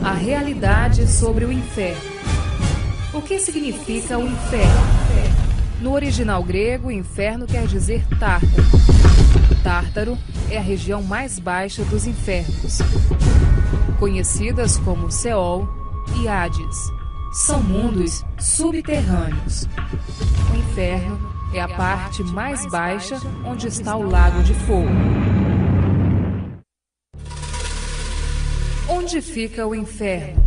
A realidade sobre o inferno. O que significa o inferno? No original grego, inferno quer dizer Tártaro. Tártaro é a região mais baixa dos infernos, conhecidas como Seol e Hades. São mundos subterrâneos. O inferno é a parte mais baixa onde está o lago de fogo. Onde fica o inferno?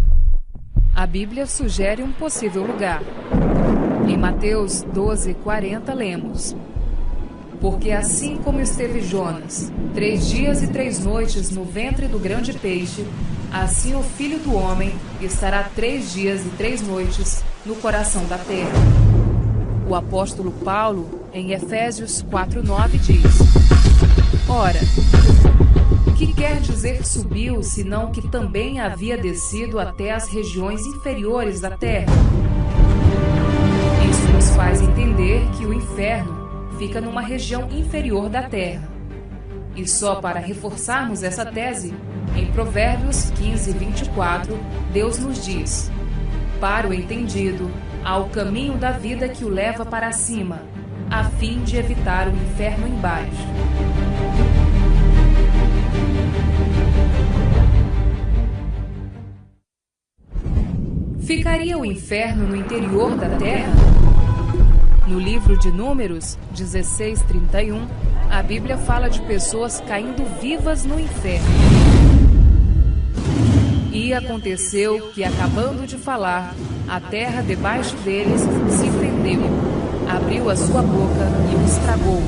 A Bíblia sugere um possível lugar. Em Mateus 12:40 lemos: Porque assim como esteve Jonas 3 dias e 3 noites no ventre do grande peixe, assim o Filho do Homem estará 3 dias e 3 noites no coração da terra. O apóstolo Paulo, em Efésios 4:9, diz: Ora, que quer dizer subiu, senão que também havia descido até as regiões inferiores da terra? Isso nos faz entender que o inferno fica numa região inferior da terra. E só para reforçarmos essa tese, em Provérbios 15:24, Deus nos diz: Para o entendido, há o caminho da vida que o leva para cima, a fim de evitar o inferno embaixo. Ficaria o inferno no interior da terra? No livro de Números 16:31, a Bíblia fala de pessoas caindo vivas no inferno. E aconteceu que, acabando de falar, a terra debaixo deles se fendeu, abriu a sua boca e os tragou.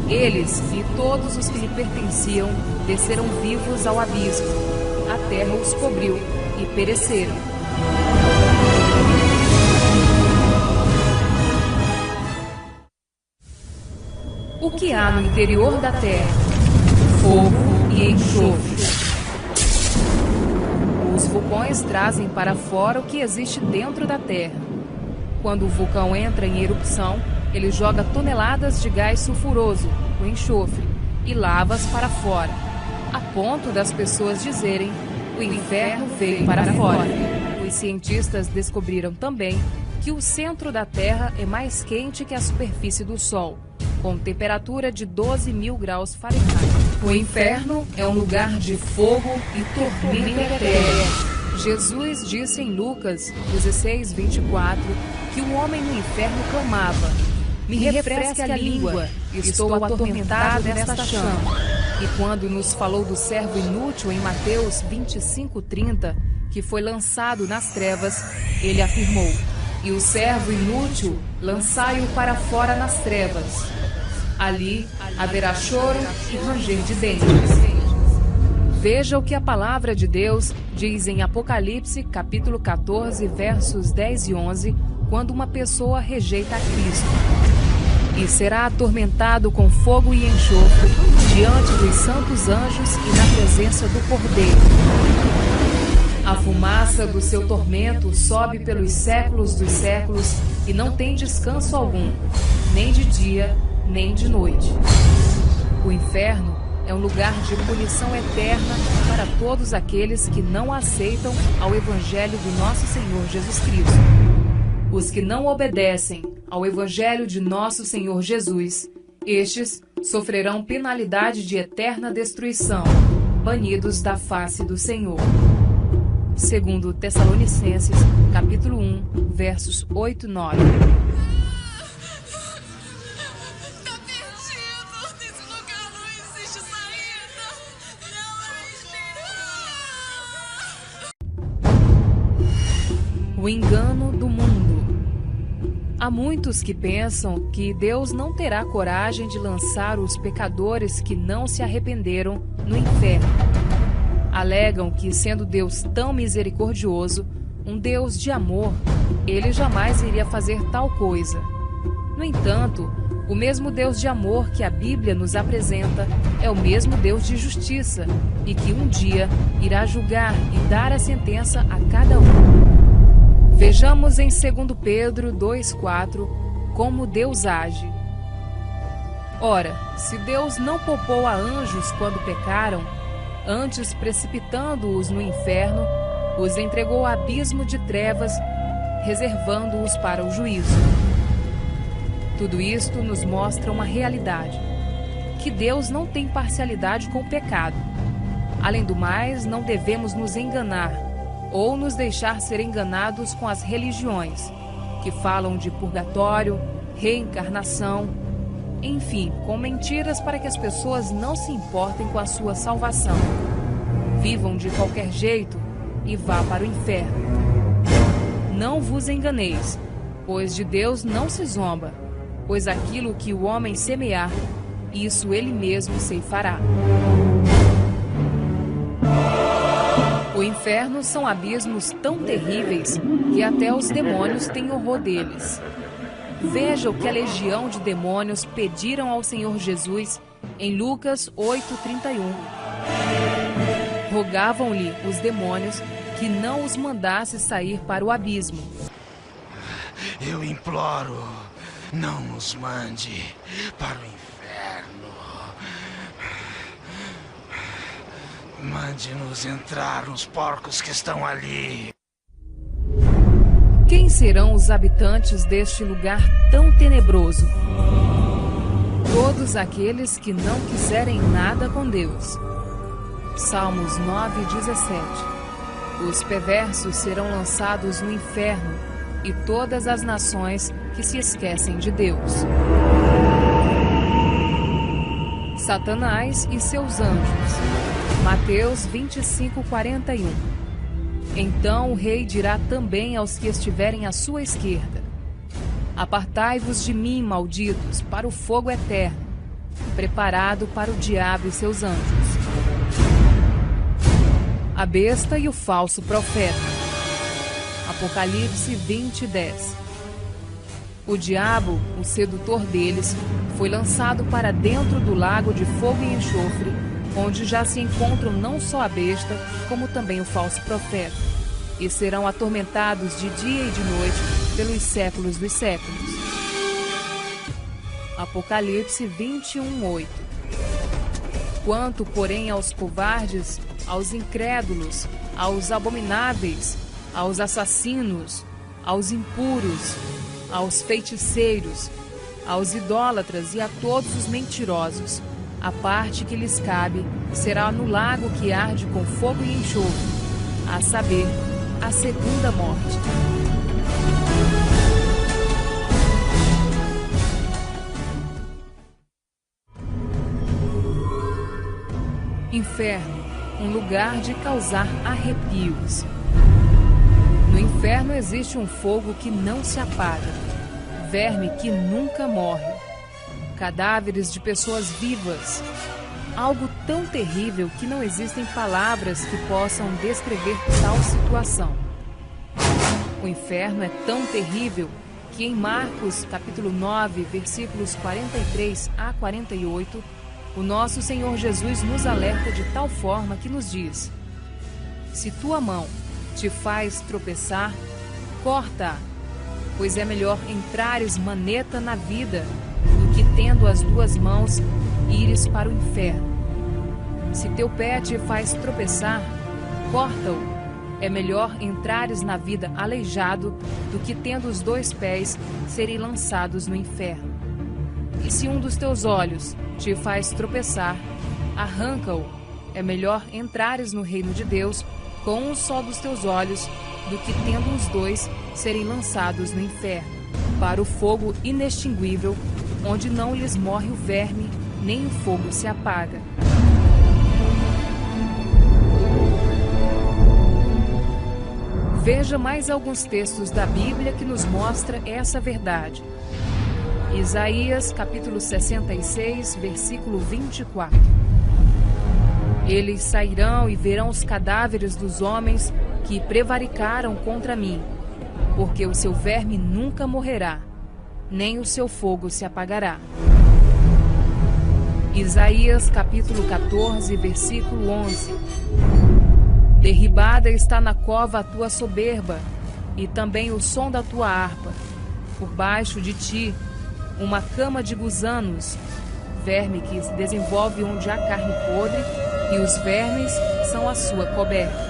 Eles e todos os que lhe pertenciam desceram vivos ao abismo. A terra os cobriu e pereceram. O que há no interior da terra? Fogo e enxofre. Os vulcões trazem para fora o que existe dentro da terra. Quando o vulcão entra em erupção, ele joga toneladas de gás sulfuroso, o enxofre, e lavas para fora, a ponto das pessoas dizerem: o inferno veio para fora. Os cientistas descobriram também que o centro da Terra é mais quente que a superfície do Sol, com temperatura de 12.000 graus Fahrenheit. O inferno é um lugar de fogo e tormento eterno. Jesus disse em Lucas 16:24 que o homem no inferno clamava: Me refresque a língua, estou atormentado nesta chama. E quando nos falou do servo inútil em Mateus 25:30, que foi lançado nas trevas, ele afirmou: E o servo inútil, lançai-o para fora nas trevas. Ali haverá choro e ranger de dentes. Veja o que a palavra de Deus diz em Apocalipse, capítulo 14, versos 10 e 11, quando uma pessoa rejeita a Cristo. E será atormentado com fogo e enxofre diante dos santos anjos e na presença do Cordeiro. A fumaça do seu tormento sobe pelos séculos dos séculos e não tem descanso algum, nem de dia, nem de noite. O inferno é um lugar de punição eterna para todos aqueles que não aceitam ao Evangelho do nosso Senhor Jesus Cristo. Os que não obedecem ao Evangelho de nosso Senhor Jesus, estes sofrerão penalidade de eterna destruição, banidos da face do Senhor. Segundo Tessalonicenses, capítulo 1, versos 8 e 9. Tá perdido! Desse lugar não existe saída! Não existe! O engano do mundo. Há muitos que pensam que Deus não terá coragem de lançar os pecadores que não se arrependeram no inferno. Alegam que, sendo Deus tão misericordioso, um Deus de amor, ele jamais iria fazer tal coisa. No entanto, o mesmo Deus de amor que a Bíblia nos apresenta é o mesmo Deus de justiça e que um dia irá julgar e dar a sentença a cada um. Vejamos em 2 Pedro 2,4 como Deus age. Ora, se Deus não poupou a anjos quando pecaram, antes precipitando-os no inferno, os entregou ao abismo de trevas, reservando-os para o juízo. Tudo isto nos mostra uma realidade, que Deus não tem parcialidade com o pecado. Além do mais, não devemos nos enganar ou nos deixar ser enganados com as religiões, que falam de purgatório, reencarnação, enfim, com mentiras para que as pessoas não se importem com a sua salvação. Vivam de qualquer jeito e vá para o inferno. Não vos enganeis, pois de Deus não se zomba, pois aquilo que o homem semear, isso ele mesmo ceifará. O inferno são abismos tão terríveis que até os demônios têm horror deles. Veja o que a legião de demônios pediram ao Senhor Jesus em Lucas 8:31. Rogavam-lhe os demônios que não os mandasse sair para o abismo. Eu imploro, não nos mande para o inferno. Mande-nos entrar nos porcos que estão ali. Quem serão os habitantes deste lugar tão tenebroso? Todos aqueles que não quiserem nada com Deus. Salmos 9:17. Os perversos serão lançados no inferno e todas as nações que se esquecem de Deus. Satanás e seus anjos. Mateus 25:41. Então o rei dirá também aos que estiverem à sua esquerda: Apartai-vos de mim, malditos, para o fogo eterno, preparado para o diabo e seus anjos. A besta e o falso profeta. Apocalipse 20:10. O diabo, o sedutor deles, foi lançado para dentro do lago de fogo e enxofre, onde já se encontram não só a besta, como também o falso profeta, e serão atormentados de dia e de noite pelos séculos dos séculos. Apocalipse 21:8. Quanto, porém, aos covardes, aos incrédulos, aos abomináveis, aos assassinos, aos impuros, aos feiticeiros, aos idólatras e a todos os mentirosos, a parte que lhes cabe será no lago que arde com fogo e enxofre, a saber, a segunda morte. Inferno, um lugar de causar arrepios. No inferno existe um fogo que não se apaga, verme que nunca morre, cadáveres de pessoas vivas, algo tão terrível que não existem palavras que possam descrever tal situação. O inferno é tão terrível que em Marcos, capítulo 9, versículos 43 a 48, o nosso Senhor Jesus nos alerta de tal forma que nos diz: se tua mão te faz tropeçar, corta-a, pois é melhor entrares maneta na vida do que tendo as duas mãos ires para o inferno. Se teu pé te faz tropeçar, corta-o, é melhor entrares na vida aleijado do que tendo os dois pés serem lançados no inferno. E se um dos teus olhos te faz tropeçar, arranca-o, é melhor entrares no reino de Deus com um só dos teus olhos do que tendo os dois serem lançados no inferno, para o fogo inextinguível, onde não lhes morre o verme, nem o fogo se apaga. Veja mais alguns textos da Bíblia que nos mostram essa verdade. Isaías, capítulo 66, versículo 24. Eles sairão e verão os cadáveres dos homens que prevaricaram contra mim, porque o seu verme nunca morrerá, nem o seu fogo se apagará. Isaías, capítulo 14, versículo 11. Derribada está na cova a tua soberba, e também o som da tua harpa. Por baixo de ti, uma cama de gusanos, verme que se desenvolve onde há carne podre, e os vermes são a sua coberta.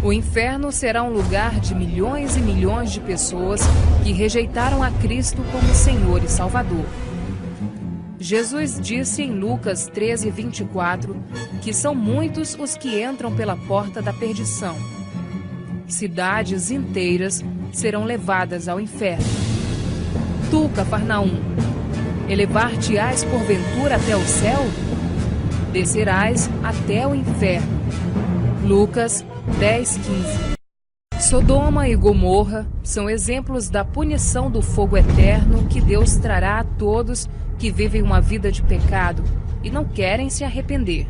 O inferno será um lugar de milhões e milhões de pessoas que rejeitaram a Cristo como Senhor e Salvador. Jesus disse em Lucas 13:24 que são muitos os que entram pela porta da perdição. Cidades inteiras serão levadas ao inferno. Tu, Cafarnaum, elevar-te-ás porventura até o céu? Descerás até o inferno. Lucas 10:15. Sodoma e Gomorra são exemplos da punição do fogo eterno que Deus trará a todos que vivem uma vida de pecado e não querem se arrepender.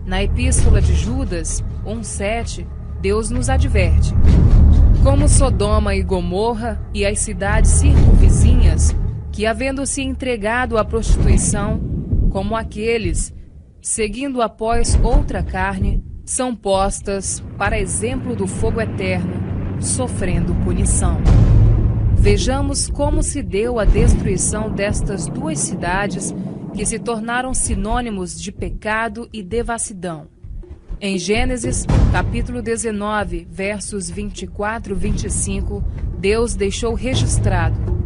Na Epístola de Judas 1:7, Deus nos adverte: como Sodoma e Gomorra e as cidades circunvizinhas, que havendo-se entregado à prostituição, como aqueles, seguindo após outra carne, são postas para exemplo do fogo eterno, sofrendo punição. Vejamos como se deu a destruição destas duas cidades que se tornaram sinônimos de pecado e devassidão. Em Gênesis, capítulo 19, versos 24 e 25, Deus deixou registrado: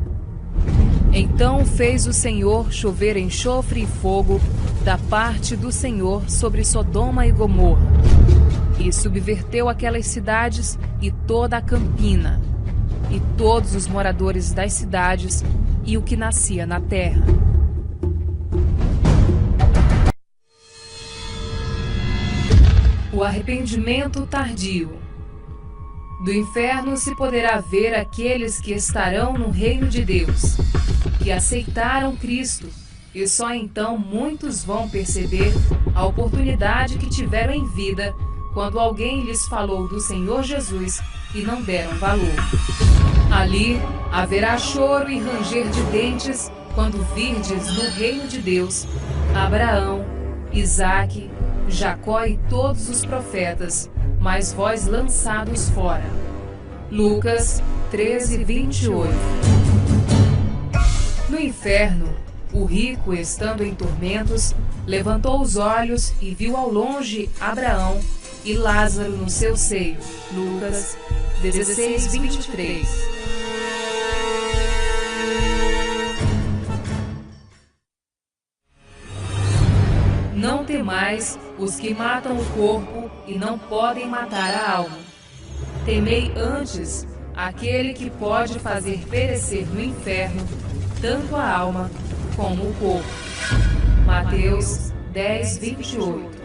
então fez o Senhor chover enxofre e fogo da parte do Senhor sobre Sodoma e Gomorra, e subverteu aquelas cidades e toda a campina, e todos os moradores das cidades e o que nascia na terra. O arrependimento tardio. Do inferno se poderá ver aqueles que estarão no reino de Deus, que aceitaram Cristo, e só então muitos vão perceber a oportunidade que tiveram em vida quando alguém lhes falou do Senhor Jesus e não deram valor. Ali haverá choro e ranger de dentes quando virdes no reino de Deus Abraão, Isaque, Jacó e todos os profetas, mas vós lançados fora. Lucas 13:28. No inferno, o rico, estando em tormentos, levantou os olhos e viu ao longe Abraão e Lázaro no seu seio. Lucas 16:23. Não temais os que matam o corpo e não podem matar a alma. Temei antes aquele que pode fazer perecer no inferno tanto a alma como o corpo. Mateus 10:28.